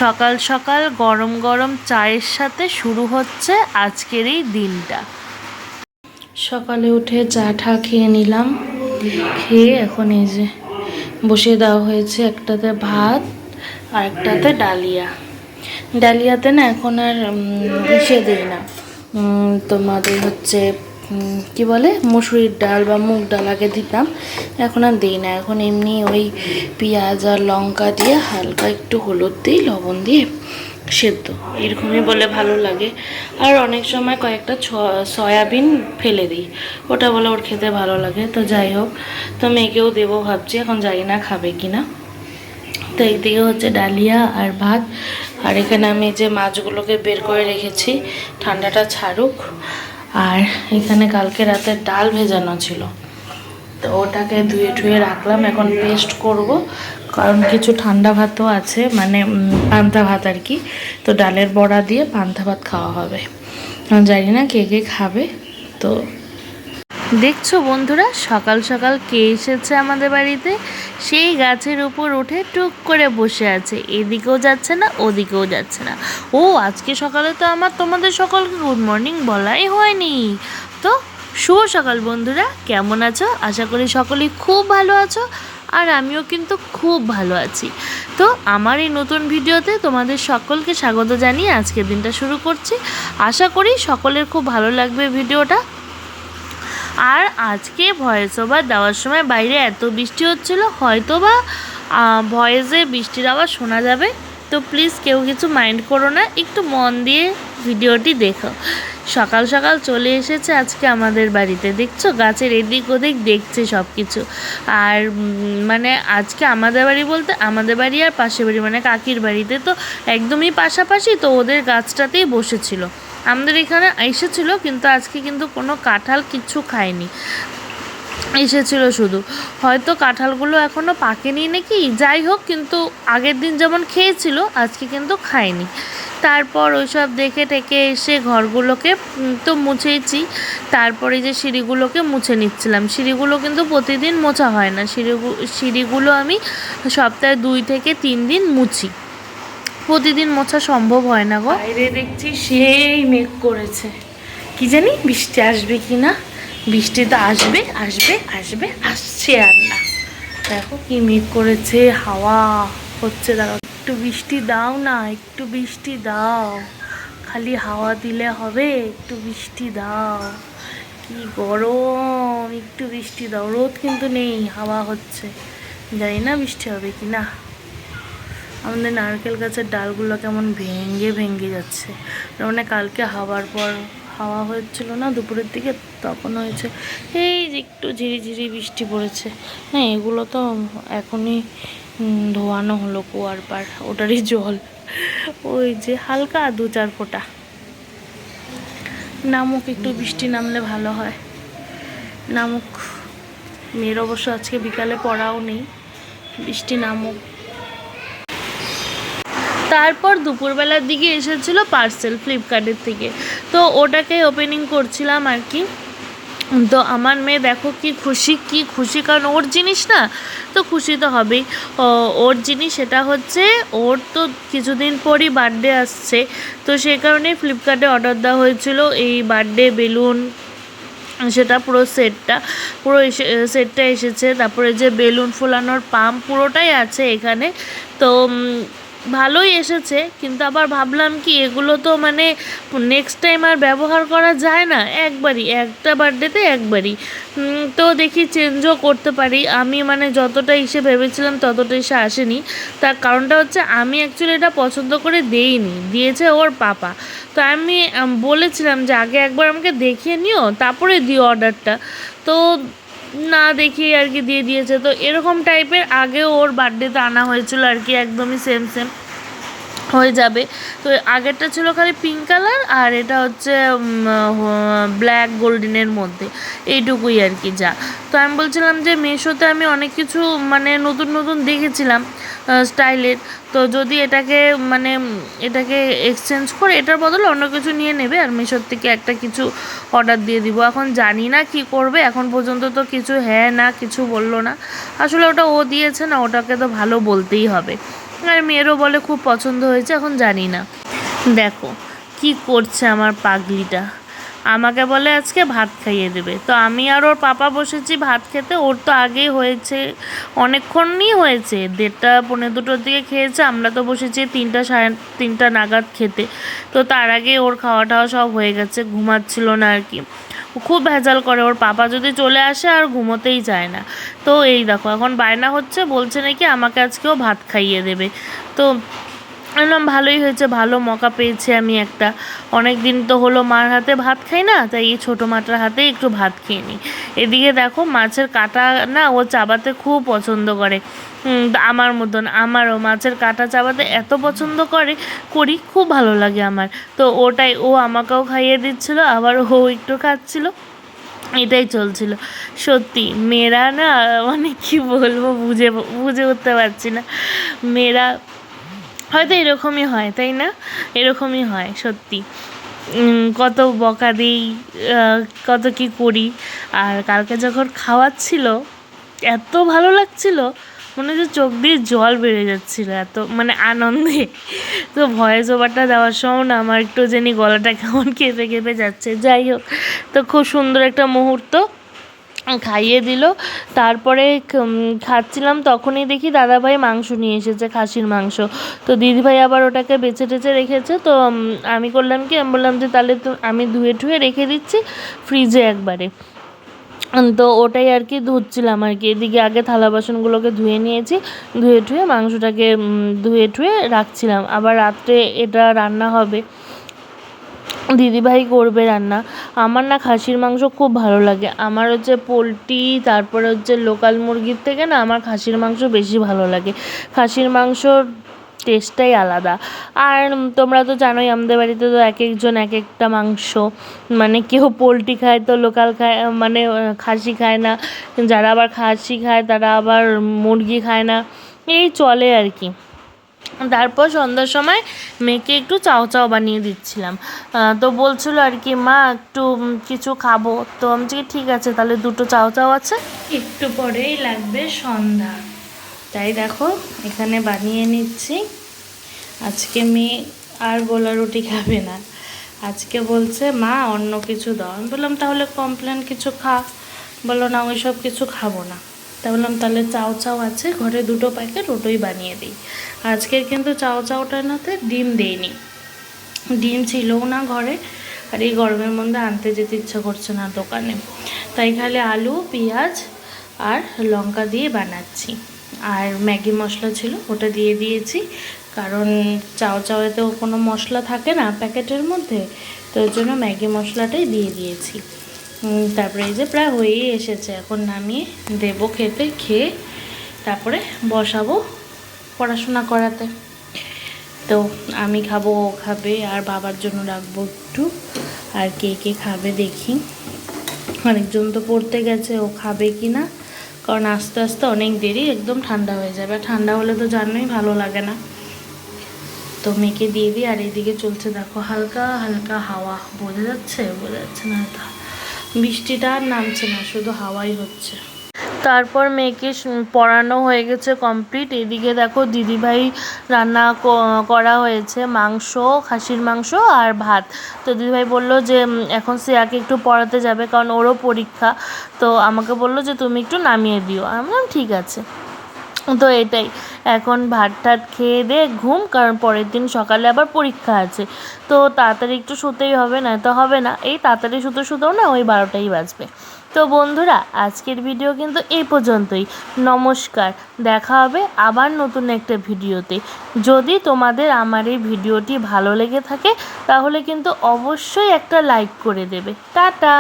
সকাল সকাল গরম গরম চায়ের সাথে শুরু হচ্ছে আজকের এই দিনটা। সকালে উঠে চা ঠা খেয়ে নিলাম, খেয়ে এখন এই যে বসিয়ে দেওয়া হয়েছে একটাতে ভাত আর একটাতে ডালিয়াতে না এখন আর মিশিয়ে দিই না, তোমাদের হচ্ছে কি বলে মসুরির ডাল বা মুগ ডাল আগে দিতাম, এখন আর দিই না। এখন এমনি ওই পেঁয়াজ আর লঙ্কা দিয়ে হালকা একটু হলুদ দিই, লবণ দিয়ে সেদ্ধ, এরকমই বলে ভালো লাগে। আর অনেক সময় কয়েকটা সয়াবিন ফেলে দিই, ওটা বলে ওর খেতে ভালো লাগে। তো যাই হোক, তো মেয়েকেও দেবো ভাবছি, এখন জানি না খাবে কিনা। তো এইদিকে হচ্ছে ডালিয়া আর ভাত, আর এখানে আমি যে মাছগুলোকে বের করে রেখেছি ঠান্ডাটা ছাড়ুক। আর এখানে কালকে রাতের ডাল ভেজানো ছিল, তো ওটাকে ধুয়ে ধুয়ে রাখলাম, এখন পেস্ট করব। কারণ কিছু ঠান্ডা ভাতও আছে, মানে পান্তা ভাত আর কি, তো ডালের বড়া দিয়ে পান্তা ভাত খাওয়া হবে। জানি না কে কে খাবে। তো দেখছো বন্ধুরা, সকাল সকাল কে এসেছে আমাদের বাড়িতে, সেই গাছের উপর উঠে টুক করে বসে আছে, এদিকেও যাচ্ছে না ওদিকেও যাচ্ছে না। ও আজকে সকালে তো আমার তোমাদের সকলকে গুড মর্নিং বলাই হয়নি। তো শুভ সকাল বন্ধুরা, কেমন আছো? আশা করি সকলেই খুব ভালো আছো, আর আমিও কিন্তু খুব ভালো আছি। তো আমার এই নতুন ভিডিওতে তোমাদের সকলকে স্বাগত জানিয়ে আজকের দিনটা শুরু করছি। আশা করি সকলের খুব ভালো লাগবে ভিডিওটা। আর আজকে ভয়েস ওভার দেওয়ার সময় বাইরে এত বৃষ্টি হচ্ছিল, হয়তো বা ভয়েসে বৃষ্টির আওয়াজ শোনা যাবে, তো প্লিজ কেউ কিছু মাইন্ড করো না, একটু মন দিয়ে ভিডিওটি দেখো। সকাল সকাল চলে এসেছে আজকে আমাদের বাড়িতে, দেখছো গাছের এদিক ওদিক দেখছে সব কিছু। আর মানে আজকে আমাদের বাড়ি বলতে আমাদের বাড়ি আর পাশের বাড়ি মানে কাকির বাড়িতে তো একদমই পাশাপাশি, তো ওদের গাছটাতেই বসেছিল। আমাদের এখানে এসেছিলো, কিন্তু আজকে কিন্তু কোনো কাঁঠাল কিচ্ছু খায়নি, এসেছিল শুধু। হয়তো কাঁঠালগুলো এখনও পাকেনি নাকি, যাই হোক, কিন্তু আগের দিন যেমন খেয়েছিল আজকে কিন্তু খায়নি। তারপর ওইসব দেখে টেকে এসে ঘরগুলোকে তো মুছেইছি, তারপরে যে সিঁড়িগুলোকে মুছে নিচ্ছিলাম। সিঁড়িগুলো কিন্তু প্রতিদিন মোছা হয় না, সিঁড়িগুলো আমি সপ্তাহে 2 থেকে 3 দিন মুছি, প্রতিদিন মোছা সম্ভব হয় না গো। বাইরে দেখছি সেই মেঘ করেছে, কি জানি বৃষ্টি আসবে কি না। বৃষ্টি তো আসবে আসবে আসবে, আসছে আর না। দেখো কি মেঘ করেছে, হাওয়া হচ্ছে। দাঁড়াও, একটু বৃষ্টি দাও না, একটু বৃষ্টি দাও, খালি হাওয়া দিলে হবে, একটু বৃষ্টি দাও। কি গরম, একটু বৃষ্টি দাও। রোদ কিন্তু নেই, হাওয়া হচ্ছে, জানি না বৃষ্টি হবে কি না। আমাদের নারকেল গাছের ডালগুলো কেমন ভেঙে ভেঙে যাচ্ছে, মানে কালকে হাওয়ার পর হাওয়া হয়েছিল না দুপুরের দিকে, তখন হয়েছে এই যে একটু ঝিরিঝিরি বৃষ্টি পড়েছে। হ্যাঁ, এগুলো তো এখনই ধোয়ানো হলো কুয়ার পাড়, ওটারই জল, ওই যে হালকা 2-4 ফোঁটা নামুক, একটু বৃষ্টি নামলে ভালো হয়, নামুক। মেয়ের অবশ্য আজকে বিকালে পড়াও নেই, বৃষ্টি নামুক। তারপর দুপুরবেলার দিকে এসেছিলো পার্সেল ফ্লিপকার্টের থেকে, তো ওটাকে ওপেনিং করছিলাম আর কি। তো আমার মেয়ে দেখো কি খুশি, কারণ ওর জিনিস না, তো খুশি তো হবেই। ওর জিনিস সেটা হচ্ছে, ওর তো কিছুদিন পরই বার্থডে আসছে, তো সেই কারণে ফ্লিপকার্টে অর্ডার দেওয়া হয়েছিল এই বার্থডে বেলুন, সেটা পুরো সেটটা এসেছে। তারপরে যে বেলুন ফোলানোর পাম্প পুরোটাই আছে এখানে, তো ভালোই এসেছে। কিন্তু আবার ভাবলাম কি, এগুলো তো মানে নেক্সট টাইম আর ব্যবহার করা যায় না, একবারই, একটা বার্থডেতে একবারই। তো দেখি চেঞ্জও করতে পারি। আমি মানে যতটা এসে ভেবেছিলাম ততটা এসে আসেনি। তার কারণটা হচ্ছে আমি অ্যাকচুয়ালি এটা পছন্দ করে দেইনি, দিয়েছে ওর পাপা। তো আমি বলেছিলাম যে আগে একবার আমাকে দেখিয়ে নিও, তারপরে দিও অর্ডারটা, তো না দেখিয়ে আর কি দিয়ে দিয়েছে। তো এরকম টাইপের আগেও ওর বার্থডেতে আনা হয়েছিল আর কি, একদমই সেম হয়ে যাবে। তো আগেরটা ছিল খালি পিঙ্ক কালার, আর এটা হচ্ছে ব্ল্যাক গোল্ডেনের মধ্যে, এইটুকুই আর কি যা। তো আমি বলছিলাম যে মিশোতে আমি অনেক কিছু মানে নতুন নতুন দেখেছিলাম স্টাইলের, তো যদি এটাকে এক্সচেঞ্জ করে এটার বদলে অন্য কিছু নিয়ে নেবে, আর মিশোর থেকে একটা কিছু অর্ডার দিয়ে দিব। এখন জানি না কি করবে, এখন পর্যন্ত তো কিছু হ্যাঁ না কিছু বললো না। আসলে ওটা ও দিয়েছে না, ওটাকে তো ভালো বলতেই হবে। আর মেয়েরও বলে খুব পছন্দ হয়েছে, এখন জানি না। দেখো কি করছে আমার পাগলিটা, আমাকে বলে আজকে ভাত খাইয়ে দেবে। তো আমি আর ওর পাপা বসেছি ভাত খেতে। ওর তো আগেই হয়েছে, অনেকক্ষণই হয়েছে, 1:30 পৌনে 2টোর দিকে খেয়েছে। আমরা তো বসেছি 3টা সাড়ে 3টা নাগাদ খেতে। তো তার আগে ওর খাওয়া টাওয়া সব হয়ে গেছে, ঘুমাচ্ছিল না আর কি। খুব ভেজাল করে, ওর পাপা যদি চলে আসে আর ঘুমোতেই চায় না। তো এই দেখো এখন বায়না হচ্ছে, বলছে নাকি আমাকে আজকেও ভাত খাইয়ে দেবে। তো বললাম ভালোই হয়েছে, ভালো মকা পেয়েছি আমি একটা। অনেক দিন তো হলো মার হাতে ভাত খাই না, তাই এই ছোটো মাটার হাতে একটু ভাত খেয়ে নিই। এদিকে দেখো মাছের কাঁটা না ও চাবাতে খুব পছন্দ করে, আমার মতন আমারও মাছের কাঁটা চাবাতে এত পছন্দ করি, খুব ভালো লাগে আমার। তো ওটাই ও আমাকেও খাইয়ে দিচ্ছিলো, আবার ও একটু খাচ্ছিলো, এটাই চলছিল। সত্যি মেয়েরা না, মানে কী বলবো, বুঝে উঠতে পারছি না। মেয়েরা হয়তো এরকমই হয়, তাই না? এরকমই হয় সত্যি। কত বকা দিই, কত কী করি। আর কালকে যখন খাওয়াচ্ছিল এত ভালো লাগছিল, মনে হচ্ছে চোখ দিয়ে জল বেড়ে যাচ্ছিলো, এত মানে আনন্দে। তো ভয়েস ওভারটা দেওয়ার সময় না আমার একটু জানি গলাটা কেমন কেঁপে যাচ্ছে। যাই হোক, তো খুব সুন্দর একটা মুহূর্ত। খাইয়ে দিল। তারপরে খাচ্ছিলাম, তখনই দেখি দাদাভাই মাংস নিয়ে এসেছে, খাসির মাংস। তো দিদিভাই আবার ওটাকে বেছে টেছে রেখেছে। তো আমি করলাম কি, আমি বললাম যে তাহলে তো আমি ধুয়ে ঠুয়ে রেখে দিচ্ছি ফ্রিজে একবারে। তো ওটাই আর কি ধুচ্ছিলাম আর কি। এদিকে আগে থালা বাসনগুলোকে ধুয়ে নিয়েছি, ধুয়ে ঠুয়ে মাংসটাকে ধুয়ে ঠুয়ে রাখছিলাম। আবার রাত্রে এটা রান্না হবে, দিদিভাই করবে রান্না। আমার না খাসির মাংস খুব ভালো লাগে। আমার হচ্ছে পোলট্রি, তারপরে হচ্ছে লোকাল মুরগির থেকে না আমার খাসির মাংস বেশি ভালো লাগে। খাসির মাংসর টেস্টটাই আলাদা। আর তোমরা তো জানোই আমাদের বাড়িতে তো এক একজন এক একটা মাংস, মানে কেউ পোলট্রি খায় তো লোকাল খায়, মানে খাসি খায় না। যারা আবার খাসি খায় তারা আবার মুরগি খায় না, এই চলে আর কি। তারপর সন্ধ্যার সময় মেয়েকে একটু চাও বানিয়ে দিচ্ছিলাম। তো বলছিল আর কি, মা একটু কিছু খাবো। তো আমি বলছি ঠিক আছে, তাহলে 2টো চাও আছে, একটু পরেই লাগবে সন্ধ্যা। তাই দেখো এখানে বানিয়ে নিচ্ছি। আজকে মেয়ে আর গোলা রুটি খাবে না, আজকে বলছে মা অন্য কিছু দাও। আমি বললাম তাহলে কমপ্লেন কিছু খা। বললো না ওই সব কিছু খাবো না। তা বললাম তাহলে চাও আছে ঘরে 2টো প্যাকেট, ওটোই বানিয়ে দিই। আজকের কিন্তু চাওটাতে ডিম দেইনি, ডিম ছিলও না ঘরে। আর এই গরমের মধ্যে আনতে যেতে ইচ্ছা করছে না দোকানে, তাই খালি আলু পেঁয়াজ আর লঙ্কা দিয়ে বানাচ্ছি। আর ম্যাগি মশলা ছিল ওটা দিয়ে দিয়েছি, কারণ চাওয়েতেও কোনো মশলা থাকে না প্যাকেটের মধ্যে, তো ওই জন্য ম্যাগি মশলাটাই দিয়ে দিয়েছি। তারপরে এই যে প্রায় হয়েই এসেছে, এখন নামিয়ে দেবো খেতে, খেয়ে তারপরে বসাবো পড়াশোনা করাতে। তো আমি খাবো, ও খাবে, আর বাবার জন্য রাখবো একটু। আর কে কে খাবে দেখি, অনেকজন তো পড়তে গেছে, ও খাবে কি না, কারণ আস্তে আস্তে অনেক দেরি, একদম ঠান্ডা হয়ে যাবে। ঠান্ডা হলে তো জানোই ভালো লাগে না। তো মেয়েকে দিয়ে দিই। আর এইদিকে চলছে দেখো হালকা হালকা হাওয়া, বোঝা যাচ্ছে না, বৃষ্টিটা আর নামছে না, শুধু হাওয়াই হচ্ছে। তারপর মেয়েকে পড়ানো হয়ে গেছে কমপ্লিট। এদিকে দেখো দিদিভাই রান্না করা হয়েছে, মাংস, খাসির মাংস আর ভাত। তো দিদিভাই বললো যে এখন শ্রেয়াকে একটু পড়াতে যাবে, কারণ ওরও পরীক্ষা। তো আমাকে বললো যে তুমি একটু নামিয়ে দিও। আমি বললাম ঠিক আছে। তো এটাই, এখন ভাত টাত খেয়ে দে ঘুম, কারণ পরের দিন সকালে আবার পরীক্ষা আছে। তো তাড়াতাড়ি একটু শুতেই হবে, না তো হবে না। এই তাড়াতাড়ি শুতেও না ওই 12টাই বাজবে। তো বন্ধুরা আজকের ভিডিও কিন্তু এই পর্যন্তই। নমস্কার, দেখা হবে আবার নতুন একটা ভিডিওতে। যদি তোমাদের আমার এই ভিডিওটি ভালো লেগে থাকে তাহলে কিন্তু অবশ্যই একটা লাইক করে দেবে। টাটা।